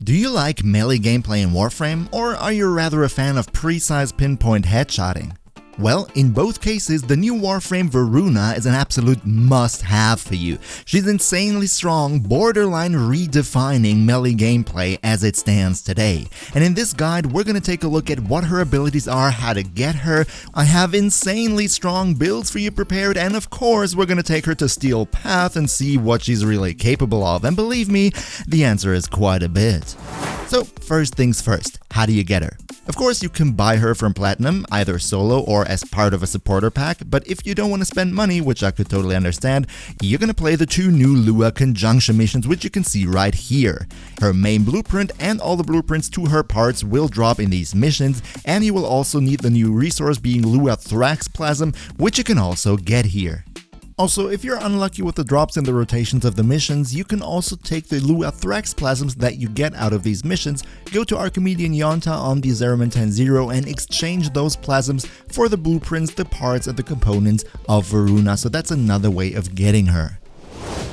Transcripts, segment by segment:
Do you like melee gameplay in Warframe, or are you rather a fan of precise pinpoint headshotting? Well, in both cases, the new Warframe Voruna is an absolute must-have for you. She's insanely strong, borderline redefining melee gameplay as it stands today. And in this guide, we're gonna take a look at what her abilities are, how to get her. I have insanely strong builds for you prepared, and of course, we're gonna take her to Steel Path and see what she's really capable of. And believe me, the answer is quite a bit. So, first things first, how do you get her? Of course, you can buy her from Platinum, either solo or as part of a supporter pack, but if you don't want to spend money, which I could totally understand, you're gonna play the two new Lua conjunction missions, which you can see right here. Her main blueprint and all the blueprints to her parts will drop in these missions, and you will also need the new resource being Lua Thrax Plasm, which you can also get here. Also, if you're unlucky with the drops in the rotations of the missions, you can also take the Lua Thrax Plasms that you get out of these missions, go to Archimedean Yonta on the Zeraman 10-0 and exchange those plasms for the blueprints, the parts, and the components of Voruna, so that's another way of getting her.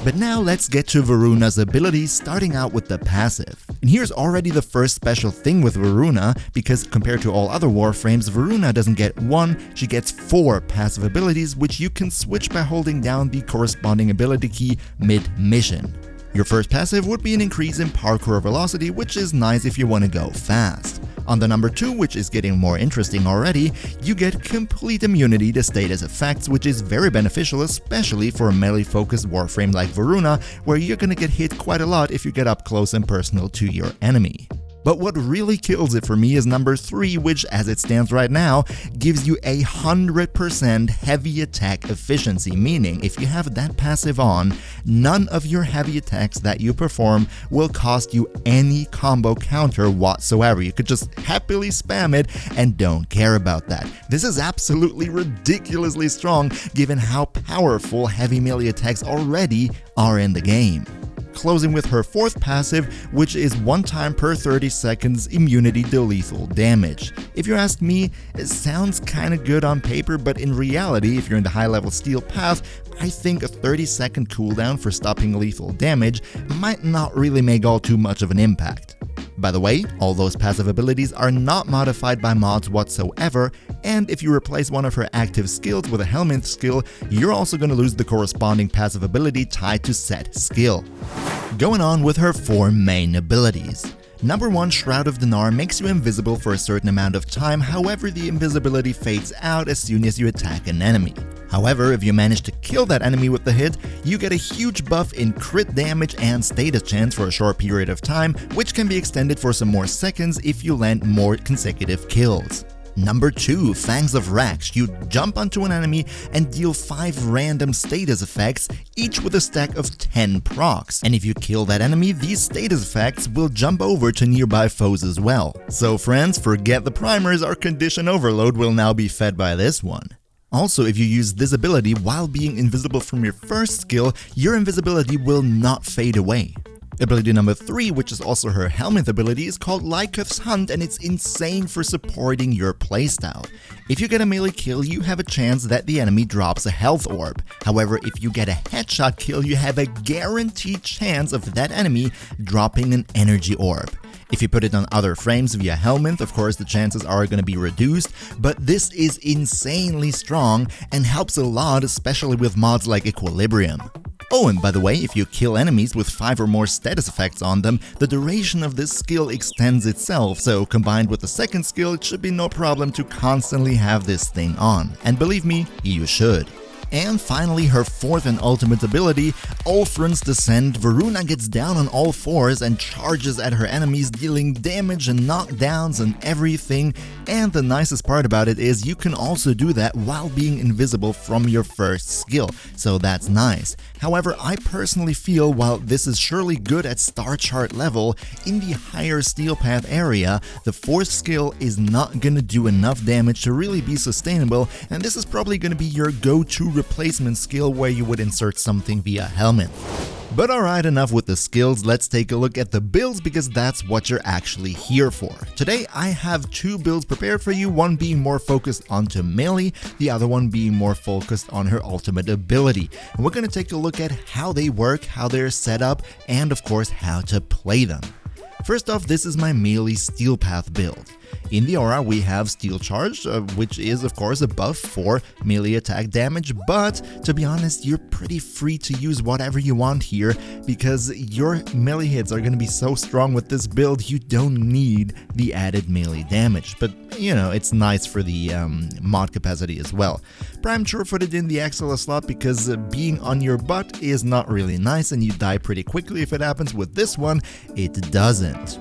But now let's get to Voruna's abilities, starting out with the passive. And here's already the first special thing with Voruna, because compared to all other Warframes, Voruna doesn't get one, she gets 4 passive abilities, which you can switch by holding down the corresponding ability key mid-mission. Your first passive would be an increase in parkour velocity, which is nice if you want to go fast. On the number 2, which is getting more interesting already, you get complete immunity to status effects, which is very beneficial, especially for a melee-focused Warframe like Voruna, where you're gonna get hit quite a lot if you get up close and personal to your enemy. But what really kills it for me is number 3, which, as it stands right now, gives you 100% heavy attack efficiency, meaning if you have that passive on, none of your heavy attacks that you perform will cost you any combo counter whatsoever. You could just happily spam it and don't care about that. This is absolutely ridiculously strong given how powerful heavy melee attacks already are in the game. Closing with her 4th passive, which is 1 time per 30 seconds immunity to lethal damage. If you ask me, it sounds kinda good on paper, but in reality, if you're in the high level Steel Path, I think a 30-second cooldown for stopping lethal damage might not really make all too much of an impact. By the way, all those passive abilities are not modified by mods whatsoever, and if you replace one of her active skills with a helmet skill, you're also going to lose the corresponding passive ability tied to said skill. Going on with her 4 main abilities. Number 1, Shroud of Dinar makes you invisible for a certain amount of time, however the invisibility fades out as soon as you attack an enemy. However, if you manage to kill that enemy with the hit, you get a huge buff in crit damage and status chance for a short period of time, which can be extended for some more seconds if you land more consecutive kills. Number 2, Fangs of Rax. You jump onto an enemy and deal 5 random status effects, each with a stack of 10 procs. And if you kill that enemy, these status effects will jump over to nearby foes as well. So friends, forget the primers, our condition overload will now be fed by this one. Also, if you use this ability while being invisible from your first skill, your invisibility will not fade away. Ability number 3, which is also her helmet ability, is called Lycuth's Hunt, and it's insane for supporting your playstyle. If you get a melee kill, you have a chance that the enemy drops a health orb. However, if you get a headshot kill, you have a guaranteed chance of that enemy dropping an energy orb. If you put it on other frames via helmet, of course the chances are going to be reduced, but this is insanely strong and helps a lot, especially with mods like Equilibrium. Oh, and by the way, if you kill enemies with 5 or more status effects on them, the duration of this skill extends itself, so combined with the second skill, it should be no problem to constantly have this thing on. And believe me, you should. And finally, her 4th and ultimate ability, Ulfrun's Descent. Voruna gets down on all 4s and charges at her enemies, dealing damage and knockdowns and everything. And the nicest part about it is you can also do that while being invisible from your first skill, so that's nice. However, I personally feel while this is surely good at star chart level, in the higher Steel Path area, the 4th skill is not gonna do enough damage to really be sustainable, and this is probably gonna be your go-to replacement skill where you would insert something via helmet. But alright, enough with the skills, let's take a look at the builds because that's what you're actually here for. Today I have 2 builds prepared for you, one being more focused onto melee, the other one being more focused on her ultimate ability. And we're going to take a look at how they work, how they're set up, and of course how to play them. First off, this is my melee Steel Path build. In the aura we have Steel Charge, which is of course a buff for melee attack damage, but to be honest, you're pretty free to use whatever you want here, because your melee hits are going to be so strong with this build, you don't need the added melee damage. But you know, it's nice for the mod capacity as well. Prime sure-footed in the Axela slot because being on your butt is not really nice and you die pretty quickly if it happens. With this one, it doesn't.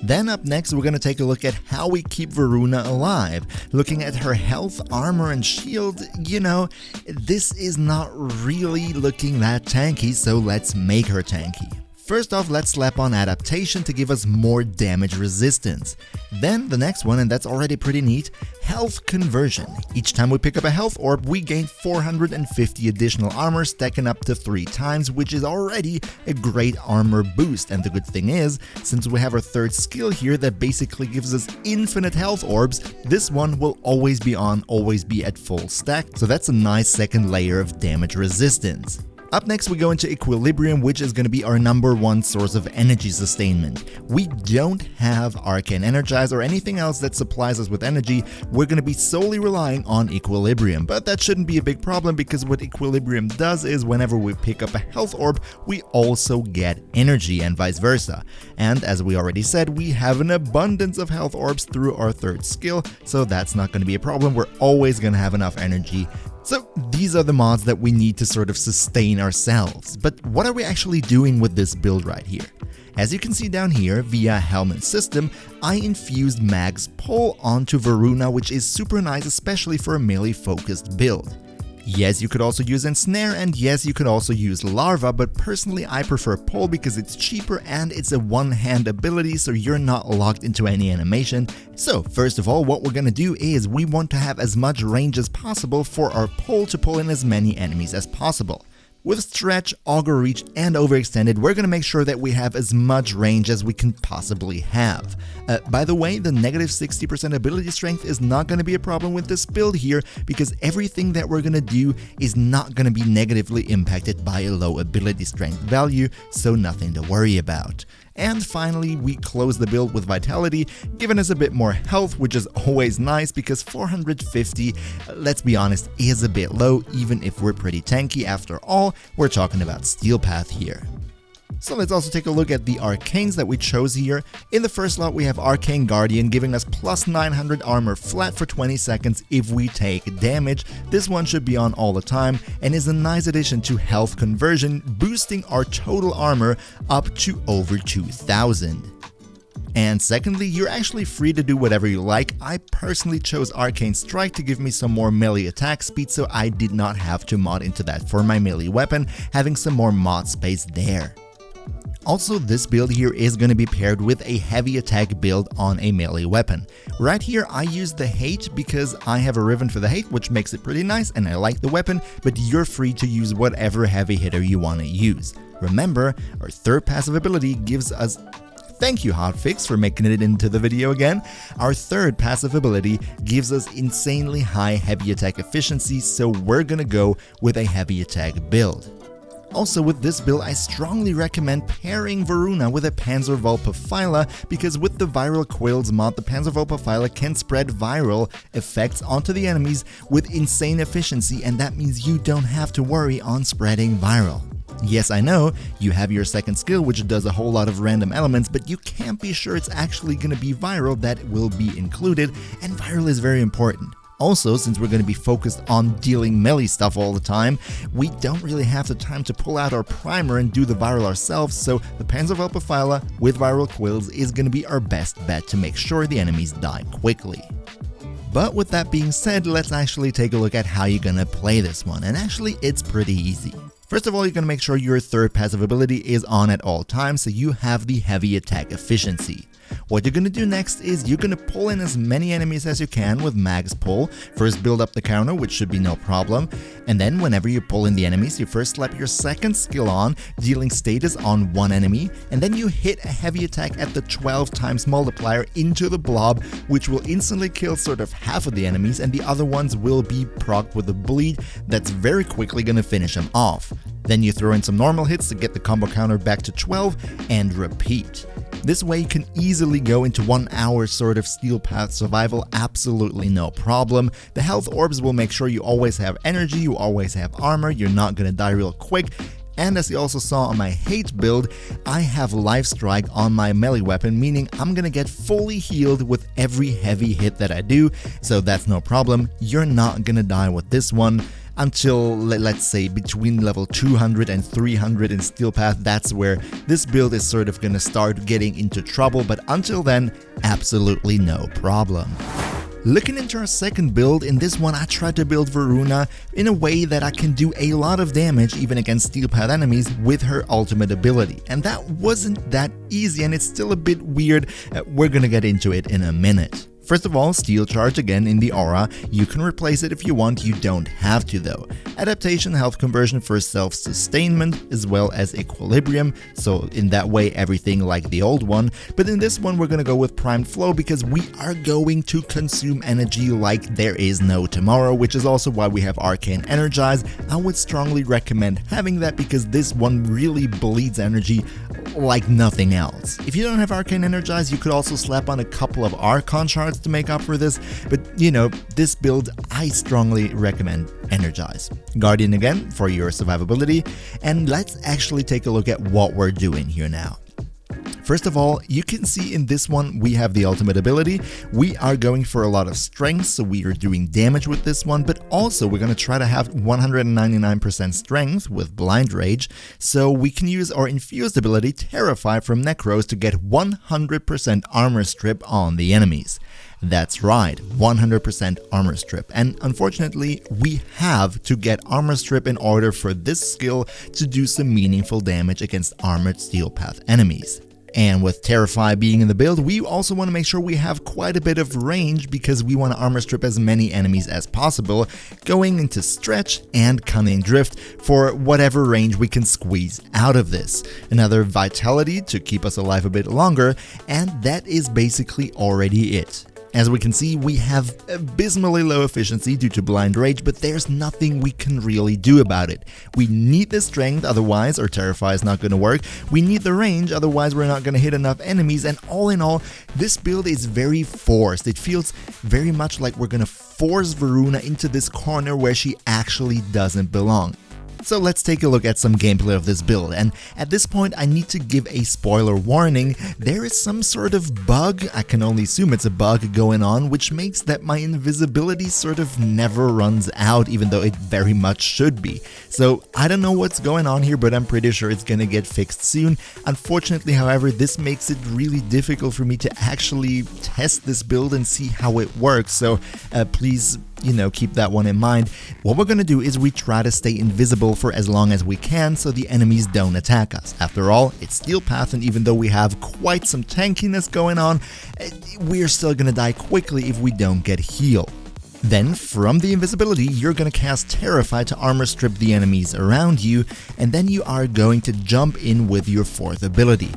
Then up next, we're going to take a look at how we keep Voruna alive. Looking at her health, armor, and shield, you know, this is not really looking that tanky, so let's make her tanky. First off, let's slap on adaptation to give us more damage resistance. Then the next one, and that's already pretty neat, health conversion. Each time we pick up a health orb, we gain 450 additional armor, stacking up to 3 times, which is already a great armor boost. And the good thing is, since we have our third skill here that basically gives us infinite health orbs, this one will always be on, always be at full stack, so that's a nice second layer of damage resistance. Up next we go into Equilibrium, which is going to be our #1 source of energy sustainment. We don't have Arcane Energize or anything else that supplies us with energy, we're going to be solely relying on Equilibrium, but that shouldn't be a big problem because what Equilibrium does is whenever we pick up a health orb, we also get energy and vice versa. And as we already said, we have an abundance of health orbs through our third skill, so that's not going to be a problem, we're always going to have enough energy. So these are the mods that we need to sort of sustain ourselves. But what are we actually doing with this build right here? As you can see down here, via Helmet System, I infused Mag's Pull onto Voruna, which is super nice, especially for a melee focused build. Yes, you could also use Ensnare, and yes, you could also use Larva, but personally I prefer Pull because it's cheaper and it's a one-hand ability, so you're not locked into any animation. So first of all, what we're gonna do is we want to have as much range as possible for our Pull to pull in as many enemies as possible. With Stretch, Augur Reach, and Overextended, we're going to make sure that we have as much range as we can possibly have. By the way, the negative 60% ability strength is not going to be a problem with this build here, because everything that we're going to do is not going to be negatively impacted by a low ability strength value, so nothing to worry about. And finally, we close the build with Vitality, giving us a bit more health, which is always nice because 450, let's be honest, is a bit low, even if we're pretty tanky. After all, we're talking about Steel Path here. So let's also take a look at the arcanes that we chose here. In the first slot we have Arcane Guardian, giving us plus 900 armor flat for 20 seconds if we take damage. This one should be on all the time and is a nice addition to health conversion, boosting our total armor up to over 2000. And secondly, you're actually free to do whatever you like. I personally chose Arcane Strike to give me some more melee attack speed, so I did not have to mod into that for my melee weapon, having some more mod space there. Also, this build here is going to be paired with a heavy attack build on a melee weapon. Right here I use the Hate because I have a Riven for the Hate, which makes it pretty nice and I like the weapon, but you're free to use whatever heavy hitter you want to use. Remember, our third passive ability gives us... Thank you Hotfix for making it into the video again. Our third passive ability gives us insanely high heavy attack efficiency, so we're gonna go with a heavy attack build. Also with this build, I strongly recommend pairing Voruna with a Panzerwölfe because with the Viral Quills mod, the Panzerwölfe can spread viral effects onto the enemies with insane efficiency, and that means you don't have to worry on spreading viral. Yes, I know, you have your second skill which does a whole lot of random elements, but you can't be sure it's actually going to be viral that will be included, and viral is very important. Also, since we're going to be focused on dealing melee stuff all the time, we don't really have the time to pull out our primer and do the viral ourselves, so the Panzerwölfe with Viral Quills is going to be our best bet to make sure the enemies die quickly. But with that being said, let's actually take a look at how you're going to play this one, and actually it's pretty easy. First of all, you're going to make sure your third passive ability is on at all times so you have the heavy attack efficiency. What you're going to do next is you're going to pull in as many enemies as you can with Mag's Pull. First build up the counter, which should be no problem, and then whenever you pull in the enemies, you first slap your second skill on, dealing status on one enemy, and then you hit a heavy attack at the 12 times multiplier into the blob, which will instantly kill sort of half of the enemies, and the other ones will be procced with a bleed that's very quickly going to finish them off. Then you throw in some normal hits to get the combo counter back to 12 and repeat. This way you can easily go into 1 hour sort of steel path survival, absolutely no problem. The health orbs will make sure you always have energy, you always have armor, you're not gonna die real quick. And as you also saw on my hate build, I have Life Strike on my melee weapon, meaning I'm gonna get fully healed with every heavy hit that I do, so that's no problem. You're not gonna die with this one until, let's say, between level 200 and 300 in Steel Path. That's where this build is sort of gonna start getting into trouble, but until then, absolutely no problem. Looking into our second build, in this one I tried to build Voruna in a way that I can do a lot of damage even against Steel Path enemies with her ultimate ability, and that wasn't that easy and it's still a bit weird. We're gonna get into it in a minute. First of all, Steel Charge again in the aura. You can replace it if you want, you don't have to though. Adaptation, health conversion for self-sustainment as well as equilibrium, so in that way everything like the old one. But in this one we're gonna go with Primed Flow because we are going to consume energy like there is no tomorrow, which is also why we have Arcane Energize. I would strongly recommend having that because this one really bleeds energy like nothing else. If you don't have Arcane Energize, you could also slap on a couple of Archon shards to make up for this, but you know, this build I strongly recommend Energize. Guardian again for your survivability, and let's actually take a look at what we're doing here now. First of all, you can see in this one we have the ultimate ability. We are going for a lot of strength, so we are doing damage with this one, but also we're going to try to have 199% strength with Blind Rage, so we can use our infused ability Terrify from Necros to get 100% armor strip on the enemies. That's right, 100% armor strip, and unfortunately we have to get armor strip in order for this skill to do some meaningful damage against armored Steel Path enemies. And with Terrify being in the build, we also want to make sure we have quite a bit of range because we want to armor strip as many enemies as possible, going into Stretch and Cunning Drift for whatever range we can squeeze out of this. Another Vitality to keep us alive a bit longer, and that is basically already it. As we can see, we have abysmally low efficiency due to Blind Rage, but there's nothing we can really do about it. We need the strength, otherwise our Terrify is not going to work. We need the range, otherwise we're not going to hit enough enemies, and all in all, this build is very forced. It feels very much like we're going to force Voruna into this corner where she actually doesn't belong. So let's take a look at some gameplay of this build, and at this point I need to give a spoiler warning. There is some sort of bug, I can only assume it's a bug going on, which makes that my invisibility sort of never runs out, even though it very much should be. So I don't know what's going on here, but I'm pretty sure it's gonna get fixed soon. Unfortunately, however, this makes it really difficult for me to actually test this build and see how it works, so please, keep that one in mind. What we're gonna do is we try to stay invisible for as long as we can so the enemies don't attack us. After all, it's Steel Path, and even though we have quite some tankiness going on, we're still gonna die quickly if we don't get healed. Then, from the invisibility, you're gonna cast Terrify to armor strip the enemies around you, and then you are going to jump in with your fourth ability.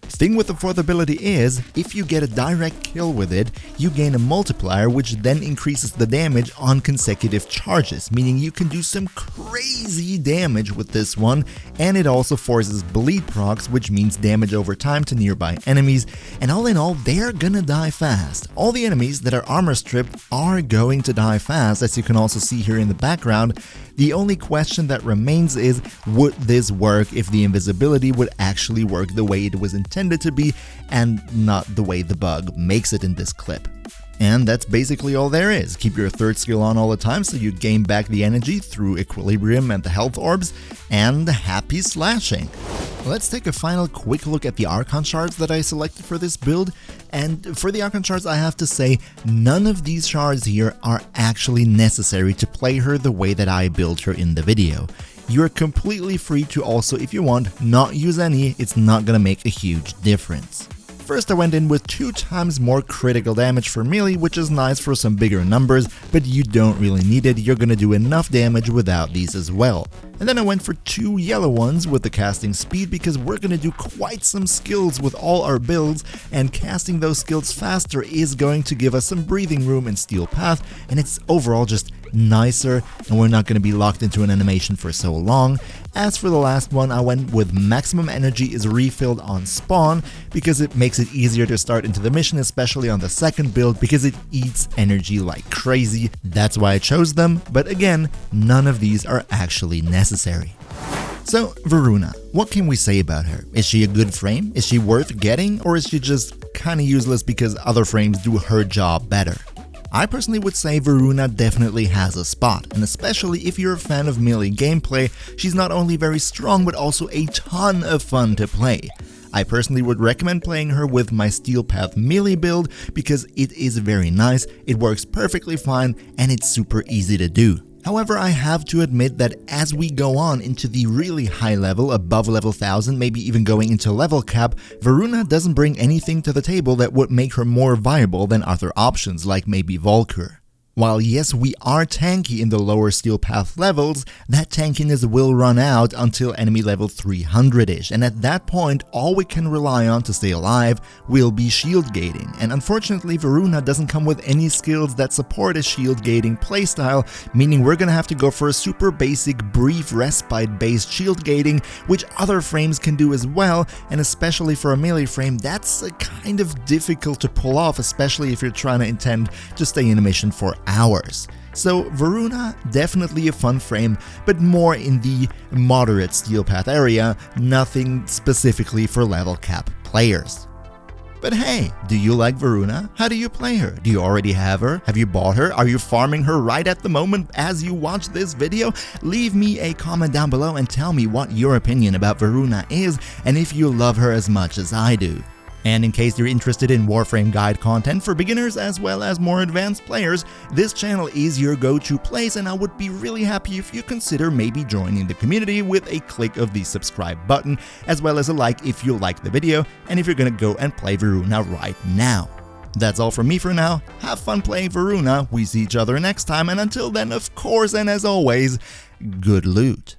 Thing with the fourth ability is, if you get a direct kill with it, you gain a multiplier which then increases the damage on consecutive charges, meaning you can do some crazy damage with this one, and it also forces bleed procs, which means damage over time to nearby enemies, and all in all, they're gonna die fast. All the enemies that are armor stripped are going to die fast, as you can also see here in the background. The only question that remains is, would this work if the invisibility would actually work the way it was intended to be and not the way the bug makes it in this clip? And that's basically all there is. Keep your third skill on all the time so you gain back the energy through equilibrium and the health orbs, and happy slashing! Let's take a final quick look at the Archon shards that I selected for this build, and for the Archon shards I have to say, none of these shards here are actually necessary to play her the way that I built her in the video. You're completely free to also, if you want, not use any, it's not gonna make a huge difference. First I went in with 2 times more critical damage for melee, which is nice for some bigger numbers, but you don't really need it, you're gonna do enough damage without these as well. And then I went for 2 yellow ones with the casting speed because we're gonna do quite some skills with all our builds, and casting those skills faster is going to give us some breathing room in Steel Path, and it's overall just nicer, and we're not going to be locked into an animation for so long. As for the last one, I went with maximum energy is refilled on spawn because it makes it easier to start into the mission, especially on the second build because it eats energy like crazy. That's why I chose them, but again, none of these are actually necessary. So, Voruna, what can we say about her? Is she a good frame? Is she worth getting? Or is she just kinda useless because other frames do her job better? I personally would say Voruna definitely has a spot, and especially if you're a fan of melee gameplay, she's not only very strong but also a ton of fun to play. I personally would recommend playing her with my Steel Path melee build because it is very nice, it works perfectly fine, and it's super easy to do. However, I have to admit that as we go on into the really high level, above level 1000, maybe even going into level cap, Voruna doesn't bring anything to the table that would make her more viable than other options like maybe Valkyr. While yes, we are tanky in the lower Steel Path levels, that tankiness will run out until enemy level 300-ish, and at that point, all we can rely on to stay alive will be shield gating, and unfortunately Voruna doesn't come with any skills that support a shield gating playstyle, meaning we're gonna have to go for a super basic brief respite based shield gating, which other frames can do as well, and especially for a melee frame, that's kind of difficult to pull off, especially if you're trying to intend to stay in a mission for hours. So Voruna, definitely a fun frame, but more in the moderate Steel Path area, nothing specifically for level cap players. But hey, do you like Voruna? How do you play her? Do you already have her? Have you bought her? Are you farming her right at the moment as you watch this video? Leave me a comment down below and tell me what your opinion about Voruna is and if you love her as much as I do. And in case you're interested in Warframe guide content for beginners as well as more advanced players, this channel is your go-to place, and I would be really happy if you consider maybe joining the community with a click of the subscribe button, as well as a like if you like the video and if you're gonna go and play Voruna right now. That's all from me for now. Have fun playing Voruna, we see each other next time, and until then, of course, and as always, good loot.